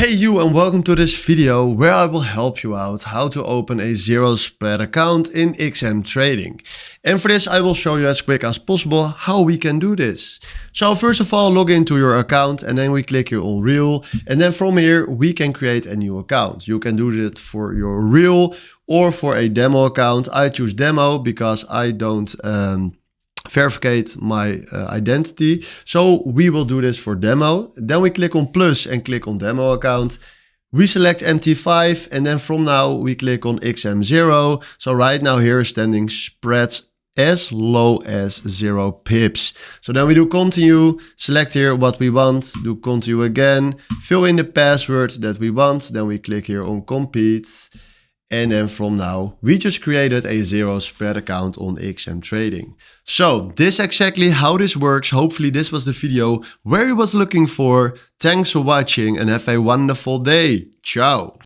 Hey you, and welcome to this video where I will help you out how to open a zero spread account in XM Trading. And for this I will show you as quick as possible how we can do this. So first of all, log into your account and then we click here on real, and then from here we can create a new account. You can do that for your real or for a demo account. I choose demo because I don't verificate my identity. So we will do this for demo. Then we click on plus and click on demo account. We select MT5 and then from now we click on XM0. So right now here is standing spreads as low as 0 pips. So then we do continue, select here what we want, do continue again, fill in the password that we want. Then we click here on compete. And then from now, we just created a zero spread account on XM Trading. So this is exactly how this works. Hopefully this was the video where you was looking for. Thanks for watching and have a wonderful day. Ciao.